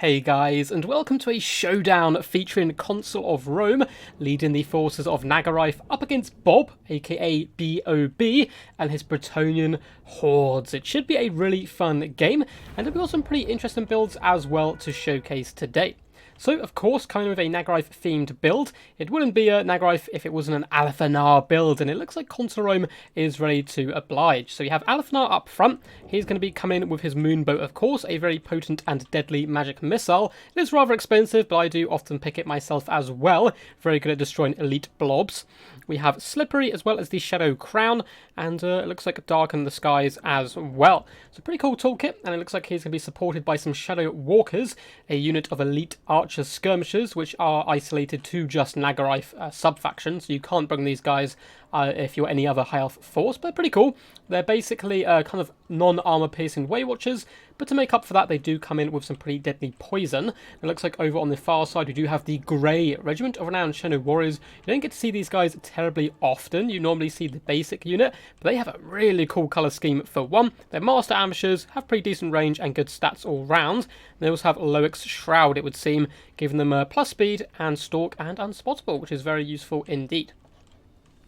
Hey guys, and welcome to a showdown featuring Consul of Rome, leading the forces of Nagarife up against Bob, aka B.O.B, and his Bretonnian hordes. It should be a really fun game, and we've got some pretty interesting builds as well to showcase today. So, of course, coming with a Nagarife-themed build. It wouldn't be a Nagarife if it wasn't an Alathanar build, and it looks like Consul Rome is ready to oblige. So you have Alathanar up front. He's going to be coming in with his Moonbow, of course, a very potent and deadly magic missile. It is rather expensive, but I do often pick it myself as well. Very good at destroying elite blobs. We have Slippery as well as the Shadow Crown, and it looks like Darken the Skies as well. It's a pretty cool toolkit, and it looks like he's going to be supported by some Shadow Walkers, a unit of elite archer skirmishers, which are isolated to just Nagarife sub-factions, so you can't bring these guys if you're any other high-elf force, but pretty cool. They're basically kind of non-armor piercing Way Watchers, but to make up for that, they do come in with some pretty deadly poison. It looks like over on the far side, we do have the Grey Regiment of Renowned Shadow Warriors. You don't get to see these guys terribly often. You normally see the basic unit, but they have a really cool colour scheme for one. They're Master Ambushers, have pretty decent range and good stats all round. They also have Loic's Shroud, it would seem, giving them plus speed and stalk and unspottable, which is very useful indeed.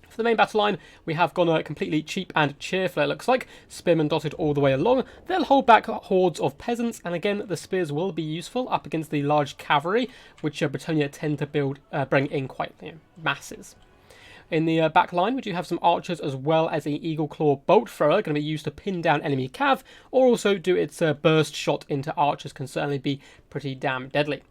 For the main battle line, we have gone completely cheap and cheerful, it looks like. Spearmen dotted all the way along. They'll hold back hordes of peasants, and again, the spears will be useful up against the large cavalry, which Bretonnia tend to bring in quite masses. In the back line, we do have some archers as well as an Eagle Claw Bolt Thrower, going to be used to pin down enemy cav, or also do its burst shot into archers, can certainly be pretty damn deadly.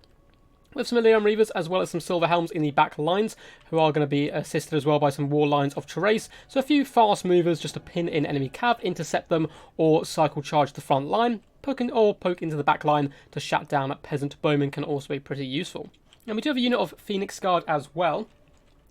With some Ilium Reavers as well as some Silver Helms in the back lines, who are going to be assisted as well by some War Lines of Therese. So a few fast movers just to pin in enemy cav, intercept them, or cycle charge the front line. Poke into the back line to shut down peasant bowmen can also be pretty useful. And we do have a unit of Phoenix Guard as well.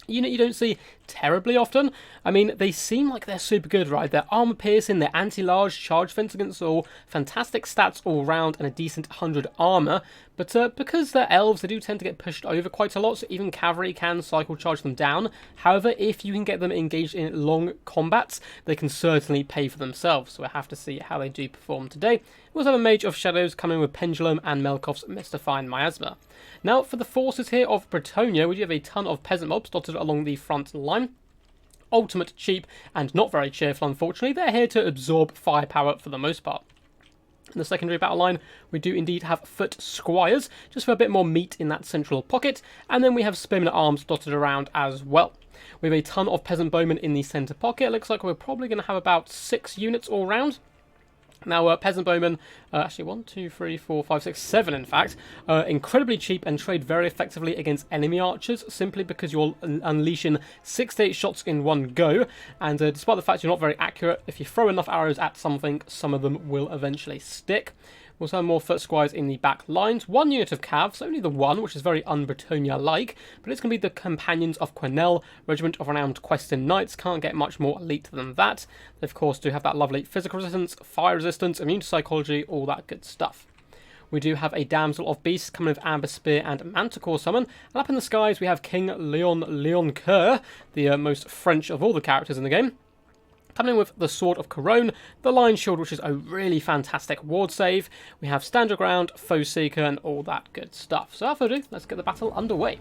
A unit you don't see terribly often. I mean, they seem like they're super good, right? They're armor piercing, they're anti-large, charge fence against all, fantastic stats all round, and a decent 100 armor. But because they're elves, they do tend to get pushed over quite a lot, so even cavalry can cycle charge them down. However, if you can get them engaged in long combats, they can certainly pay for themselves. So we'll have to see how they do perform today. We also have a Mage of Shadows coming with Pendulum and Melkov's Mystifying Miasma. Now, for the forces here of Bretonnia, we do have a ton of peasant mobs dotted along the front line. Ultimate cheap and not very cheerful, unfortunately. They're here to absorb firepower for the most part. In the secondary battle line, we do indeed have foot squires, just for a bit more meat in that central pocket, and then we have spearmen at arms dotted around as well. We have a ton of peasant bowmen in the centre pocket. It looks like we're probably going to have about 6 units all round. Now, peasant bowmen, actually 1, 2, 3, 4, 5, 6, 7 in fact, incredibly cheap and trade very effectively against enemy archers, simply because you're unleashing 6 to 8 shots in one go, and despite the fact you're not very accurate, if you throw enough arrows at something, some of them will eventually stick. We also have more foot squires in the back lines. 1 unit of cavs, only the 1, which is very un-Bretonnia-like, but it's going to be the Companions of Quenelle, Regiment of Renowned Questing Knights. Can't get much more elite than that. They, of course, do have that lovely physical resistance, fire resistance, immune to psychology, all that good stuff. We do have a Damsel of Beasts coming with Amber Spear and Manticore Summon. And up in the skies, we have King Leoncoeur, the most French of all the characters in the game. Coming in with the Sword of Corone, the Lion Shield, which is a really fantastic ward save. We have Stand Your Ground, Foe Seeker, and all that good stuff. So without further ado, let's get the battle underway.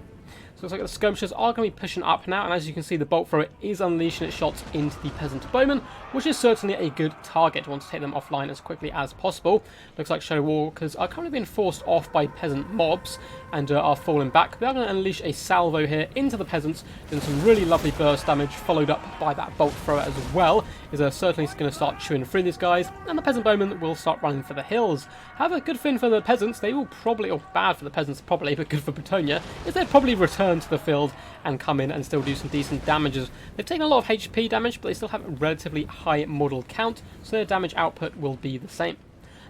So it looks like the skirmishers are going to be pushing up now, and as you can see, the bolt thrower is unleashing its shots into the peasant bowmen, which is certainly a good target. I want to take them offline as quickly as possible. Looks like Shadow Walkers are currently being forced off by peasant mobs and are falling back. They are going to unleash a salvo here into the peasants, doing some really lovely burst damage, followed up by that bolt thrower as well. Is certainly going to start chewing through these guys, and the peasant bowmen will start running for the hills. However, good thing for the peasants, they will probably, or bad for the peasants probably, but good for Bretonnia, is they'd probably return to the field and come in and still do some decent damages. They've taken a lot of HP damage, but they still have a relatively high model count, so their damage output will be the same.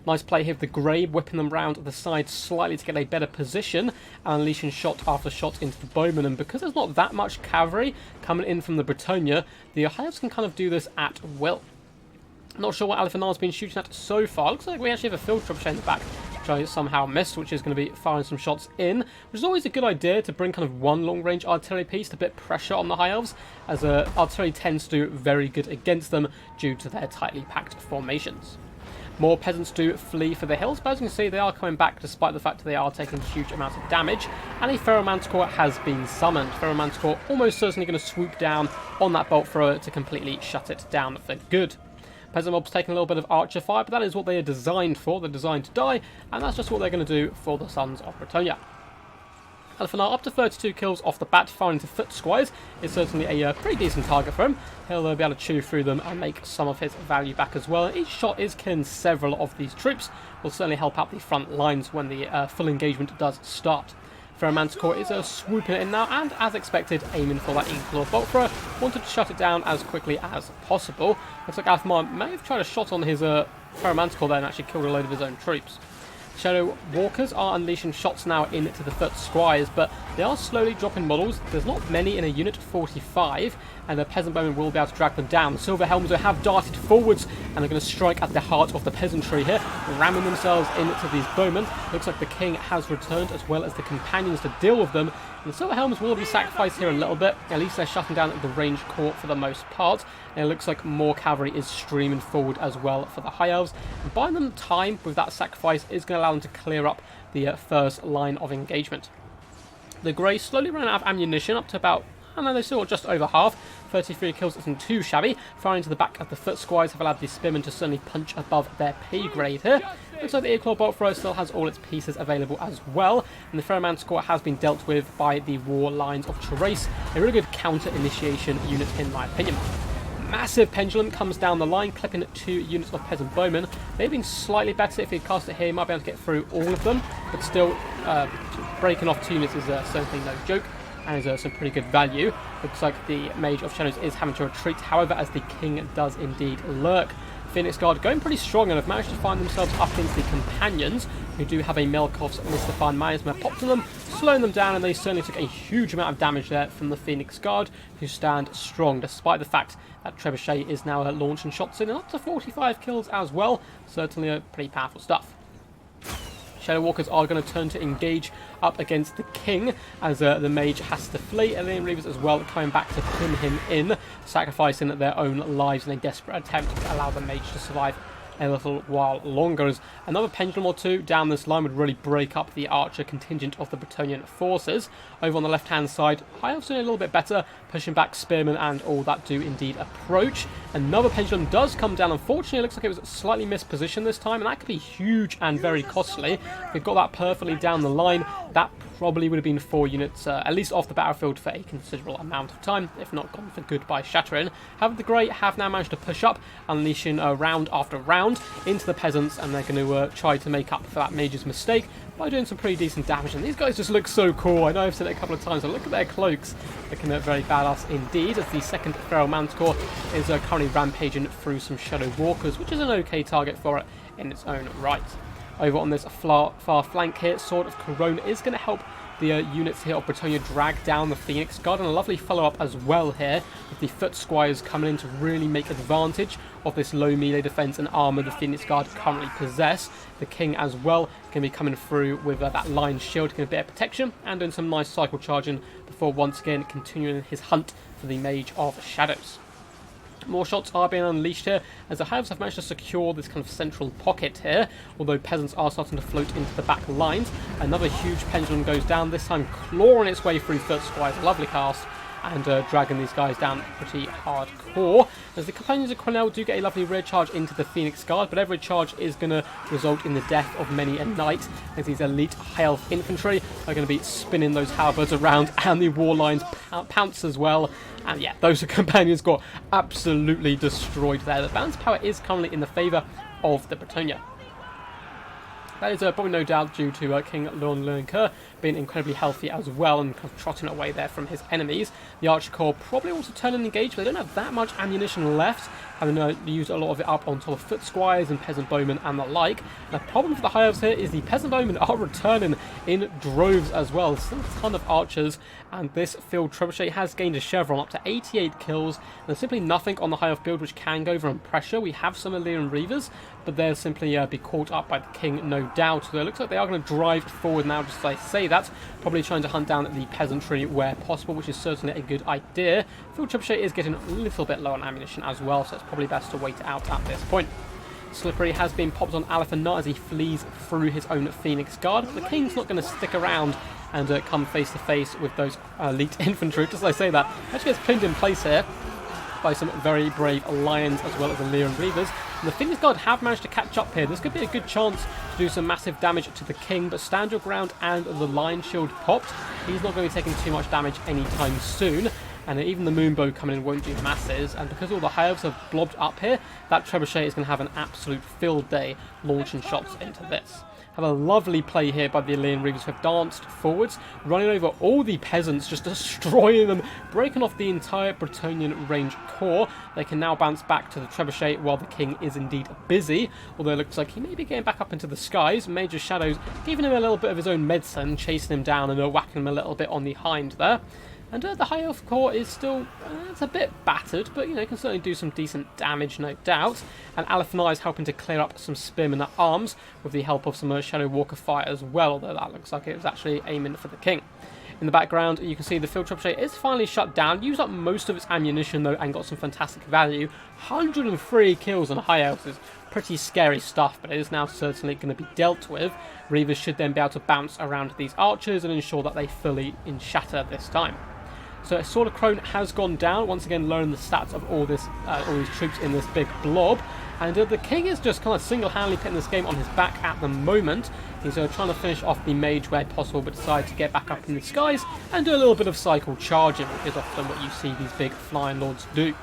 Nice play here with the Grey, whipping them round the side slightly to get a better position, and unleashing shot after shot into the bowmen. And because there's not that much cavalry coming in from the Bretonnia, the Elves can kind of do this at will. Not sure what Alathanar's been shooting at so far. Looks like we actually have a field trebuchet in the back, which I somehow missed, which is going to be firing some shots in, which is always a good idea to bring kind of one long-range artillery piece to put pressure on the High Elves, as artillery tends to do very good against them due to their tightly packed formations. More peasants do flee for the hills, but as you can see, they are coming back despite the fact that they are taking huge amounts of damage. And a Ferromanticore has been summoned. Ferromanticore almost certainly going to swoop down on that bolt thrower to completely shut it down for good. Peasant mobs taking a little bit of archer fire, but that is what they are designed for. They're designed to die, and that's just what they're going to do for the Sons of Bretonnia. And for now, up to 32 kills off the bat, firing into foot squires is certainly a pretty decent target for him. He'll be able to chew through them and make some of his value back as well. Each shot is killing several of these troops. Will certainly help out the front lines when the full engagement does start. Ferromanticore is swooping it in now, and as expected, aiming for that Eagle bolt thrower. Wanted to shut it down as quickly as possible. Looks like Athmar may have tried a shot on his Ferromanticore there and actually killed a load of his own troops. Shadow Walkers are unleashing shots now into the foot squires, but they are slowly dropping models. There's not many in a unit, 45, and the peasant bowmen will be able to drag them down. The Silver Helms have darted forwards, and they're going to strike at the heart of the peasantry here, ramming themselves into these bowmen. Looks like the king has returned, as well as the companions to deal with them. And the Silver Helms will be sacrificed here a little bit. At least they're shutting down the ranged corps for the most part. And it looks like more cavalry is streaming forward as well for the High Elves. And buying them time with that sacrifice is going to allow them to clear up the first line of engagement. The Grey slowly run out of ammunition, up to about, I don't know, they're still just over half. 33 kills isn't too shabby. Firing to the back of the foot squires have allowed the spearmen to certainly punch above their pay grade here. Looks like the Earclaw bolt thrower still has all its pieces available as well, and the Ferromanticore has been dealt with by the war lines of Therese, a really good counter-initiation unit in my opinion. Massive pendulum comes down the line, clipping 2 units of peasant bowmen. They've been slightly better. If he cast it here, he might be able to get through all of them, but still breaking off 2 units is certainly no joke, and is some pretty good value. Looks like the Mage of Shadows is having to retreat, however, as the King does indeed lurk. Phoenix Guard going pretty strong and have managed to find themselves up against the Companions, who do have a Melkov's Mystifying Miasma pop to them, slowing them down, and they certainly took a huge amount of damage there from the Phoenix Guard, who stand strong, despite the fact that Trebuchet is now launching shots in, and up to 45 kills as well. Certainly pretty powerful stuff. Shadow Walkers are going to turn to engage up against the King, as the Mage has to flee. Alien Reavers as well coming back to pin him in, sacrificing their own lives in a desperate attempt to allow the Mage to survive a little while longer, as another pendulum or 2 down this line would really break up the archer contingent of the Bretonnian forces. Over on the left hand side, High Elves doing a little bit better, pushing back spearmen and all that do indeed approach. Another pendulum does come down. Unfortunately, it looks like it was slightly mispositioned this time, and that could be huge and very costly. If we got that perfectly down the line, that probably would have been 4 units, at least off the battlefield for a considerable amount of time, if not gone for good by shattering. However, the Grey have now managed to push up, unleashing round after round into the peasants, and they're going to try to make up for that Mage's mistake by doing some pretty decent damage. And these guys just look so cool. I know I've said it a couple of times, but look at their cloaks. Looking very badass indeed, as the second Ferromanticore is currently rampaging through some Shadow Walkers, which is an okay target for it in its own right. Over on this far flank here, Sword of Corona is going to help the units here of Bretonnia drag down the Phoenix Guard, and a lovely follow-up as well here, with the Foot Squires coming in to really make advantage of this low melee defense and armor the Phoenix Guard currently possess. The King as well can be coming through with that line shield, getting a bit of protection, and doing some nice cycle charging before once again continuing his hunt for the Mage of Shadows. More shots are being unleashed here, as the High Elves have managed to secure this kind of central pocket here, although peasants are starting to float into the back lines. Another huge pendulum goes down, this time clawing its way through Foot Squires. Lovely cast, and dragging these guys down pretty hardcore. As the Companions of Cornell do get a lovely rear charge into the Phoenix Guard, but every charge is going to result in the death of many a knight, as these elite High Elf infantry are going to be spinning those halberds around, and the war lines pounce as well. And yeah, those Companions got absolutely destroyed there. The balance power is currently in the favour of the Bretonnia. That is probably no doubt due to King Leon Leoncoeur being incredibly healthy as well, and kind of trotting away there from his enemies. The Archer Corps probably also turn and engage, but they don't have that much ammunition left, having used a lot of it up on top of Foot Squires and Peasant Bowmen and the like. And the problem for the High Elves here is the Peasant Bowmen are returning in droves as well. Still a ton of archers, and this field Trebuchet has gained a chevron up to 88 kills. And there's simply nothing on the High Elf build which can go over on pressure. We have some Illyrian Reavers, but they'll simply be caught up by the King, no doubt. So it looks like they are going to drive forward now, just as I say that, probably trying to hunt down the peasantry where possible, which is certainly a good idea. Field Trebuchet is getting a little bit low on ammunition as well, so it's probably best to wait it out at this point. Slippery has been popped on Alephanar as he flees through his own Phoenix Guard. But the King's not going to stick around and come face to face with those elite infantry. Just as I say that, actually gets pinned in place here by some very brave Lions as well as the Leon Reavers. And the Phoenix Guard have managed to catch up here. This could be a good chance to do some massive damage to the King, but stand your ground and the Lion Shield popped. He's not going to be taking too much damage anytime soon. And even the Moonbow coming in won't do masses. And because all the High Elves have blobbed up here, that Trebuchet is going to have an absolute field day launching shots into this. Have a lovely play here by the Leon Reavers who have danced forwards, running over all the peasants, just destroying them, breaking off the entire Bretonnian range core. They can now bounce back to the Trebuchet while the King is indeed busy, although it looks like he may be getting back up into the skies. Major Shadows giving him a little bit of his own medicine, chasing him down and whacking him a little bit on the hind there. And the High Elf core is still, it's a bit battered, but, you know, can certainly do some decent damage, no doubt. And Alephanar is helping to clear up some Spearmen at arms with the help of some Shadow Walker fire as well, although that looks like it was actually aiming for the King. In the background, you can see the Field Trebuchet is finally shut down, used up most of its ammunition, though, and got some fantastic value. 103 kills on High Elves is pretty scary stuff, but it is now certainly going to be dealt with. Reavers should then be able to bounce around these archers and ensure that they fully shatter this time. So Sword of Crone has gone down, once again lowering the stats of all these troops in this big blob. And the King is just kind of single-handedly putting this game on his back at the moment. He's trying to finish off the mage where possible, but decides to get back up in the skies and do a little bit of cycle charging, which is often what you see these big flying lords do.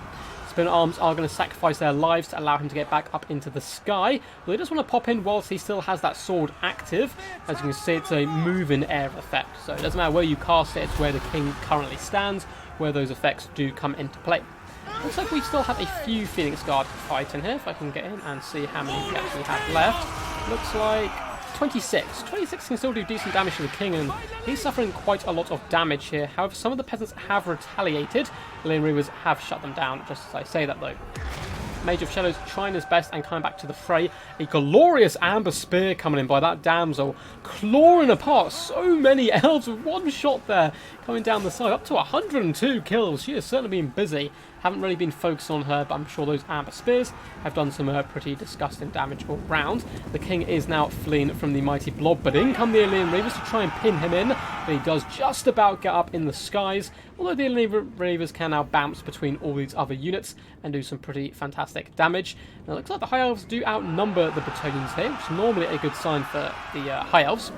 Spin Arms are going to sacrifice their lives to allow him to get back up into the sky. Well, they just want to pop in whilst he still has that sword active. As you can see, it's a moving air effect, so it doesn't matter where you cast it, it's where the King currently stands, where those effects do come into play. Looks like we still have a few Phoenix Guard fighting here, if I can get in and see how many we actually have left. Looks like 26. 26 can still do decent damage to the King, and he's suffering quite a lot of damage here. However, some of the peasants have retaliated. The Leon Reavers have shut them down, just as I say that though. Mage of Shadows trying his best and coming back to the fray. A glorious amber spear coming in by that damsel, clawing apart so many elves with one shot there, coming down the side, up to 102 kills. She has certainly been busy. Haven't really been focused on her, but I'm sure those amber spears have done some pretty disgusting damage all round. The King is now fleeing from the mighty blob, but in come the Leon Reavers to try and pin him in, but he does just about get up in the skies, although the Leon Reavers can now bounce between all these other units and do some pretty fantastic damage. And it looks like the High Elves do outnumber the Bretonnians here, which is normally a good sign for the High Elves.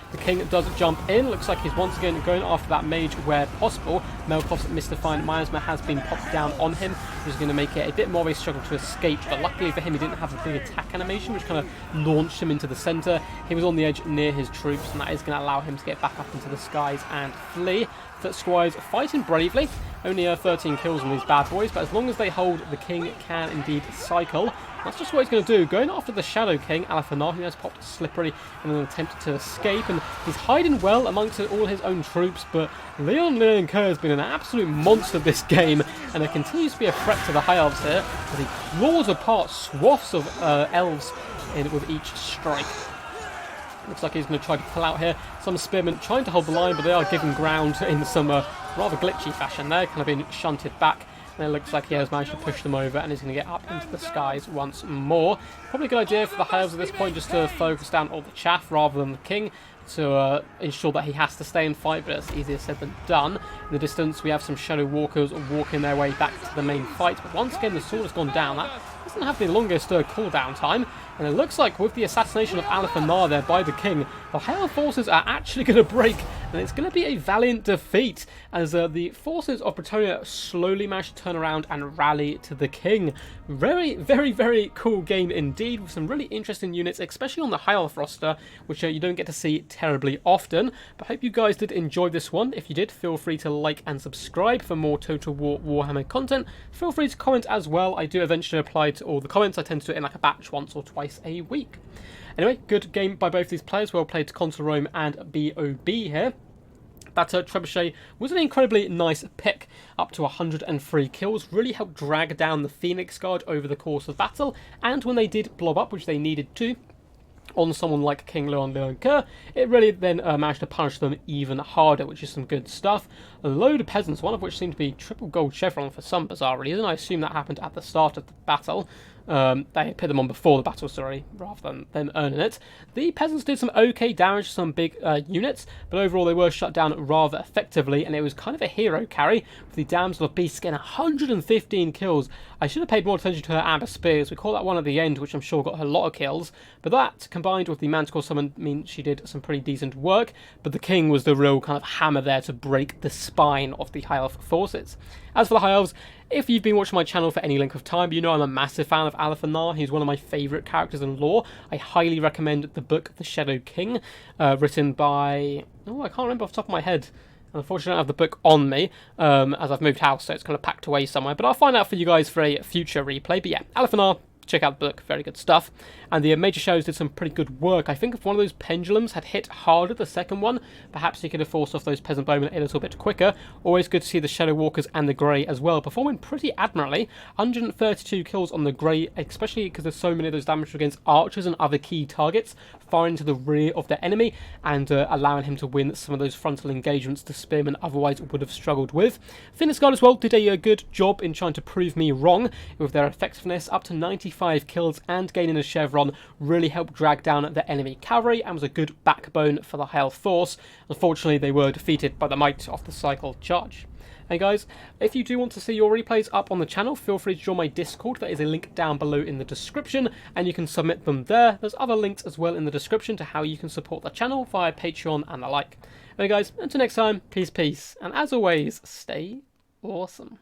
The King does jump in. Looks like he's once again going after that mage where possible. Melkov's Mystifying Miasma has been popped down on him, which is going to make it a bit more of a struggle to escape. But luckily for him, he didn't have a big attack animation, which kind of launched him into the centre. He was on the edge near his troops, and that is going to allow him to get back up into the skies and flee. Foot Squires fighting bravely. Only 13 kills on these bad boys, but as long as they hold, the King can indeed cycle. That's just what he's going to do. Going after the Shadow King, Alephanar, who has popped Slippery in an attempt to escape, and he's hiding well amongst all his own troops, but Leon Kerr has been an absolute monster this game, and there continues to be a threat to the High Elves here, as he claws apart swaths of Elves with each strike. Looks like he's going to try to pull out here. Some Spearmen trying to hold the line, but they are giving ground in some rather glitchy fashion there, kind of being shunted back. And it looks like he has managed to push them over and is going to get up into the skies once more. Probably a good idea for the High Elves at this point just to focus down all the chaff rather than the King, to ensure that he has to stay and fight, but it's easier said than done. In the distance, we have some Shadow Walkers walking their way back to the main fight, but once again, the sword has gone down. That doesn't have the longest cooldown time, and it looks like with the assassination of Alephanar there by the King, the High Elf forces are actually going to break, and it's going to be a valiant defeat, as the forces of Bretonnia slowly manage to turn around and rally to the King. Very, very, very cool game indeed, with some really interesting units, especially on the High Elf roster, which you don't get to see terribly often. But I hope you guys did enjoy this one. If you did, feel free to like and subscribe for more Total War Warhammer content. Feel free to comment as well. I do eventually reply to all the comments. I tend to do it in like a batch once or twice a week. Anyway, good game by both these players. Well played to Consul Rome and BOB here. That Trebuchet was an incredibly nice pick, up to 103 kills, really helped drag down the Phoenix Guard over the course of battle, and when they did blob up, which they needed to, on someone like King Leon Kerr, it really then managed to punish them even harder, which is some good stuff. A load of peasants, one of which seemed to be triple gold chevron for some bizarre reason. I assume that happened at the start of the battle. They put them on before the battle, sorry, rather than them earning it. The peasants did some okay damage to some big units, but overall they were shut down rather effectively, and it was kind of a hero carry, with the Damsel of Beasts getting 115 kills. I should have paid more attention to her amber spears. We caught that one at the end, which I'm sure got her a lot of kills, but that, combined with the Manticore summon, means she did some pretty decent work, but the king was the real kind of hammer there to break the spine of the High Elf forces. As for the High Elves, if you've been watching my channel for any length of time, you know I'm a massive fan of Alafanar. He's one of my favourite characters in lore. I highly recommend the book The Shadow King, written by... oh, I can't remember off the top of my head. Unfortunately, I don't have the book on me, as I've moved house, so it's kind of packed away somewhere. But I'll find out for you guys for a future replay. But yeah, Alafanar, check out the book, very good stuff. And the major shows did some pretty good work. I think if one of those pendulums had hit harder the second one, perhaps he could have forced off those peasant bowmen a little bit quicker. Always good to see the Shadow Walkers and the Grey as well, performing pretty admirably. 132 kills on the Grey, especially because there's so many of those damage against archers and other key targets, firing to the rear of their enemy, and allowing him to win some of those frontal engagements the spearmen otherwise would have struggled with. Fitness Guard as well did a good job in trying to prove me wrong with their effectiveness, up to 95 kills and gaining a chevron, really helped drag down the enemy cavalry and was a good backbone for the High Elf force. Unfortunately, they were defeated by the might of the cycle charge. Hey guys, if you do want to see your replays up on the channel, feel free to join my Discord. There is a link down below in the description, and you can submit them there. There's other links as well in the description to how you can support the channel via Patreon and the like. Hey guys, until next time, peace, and as always, stay awesome.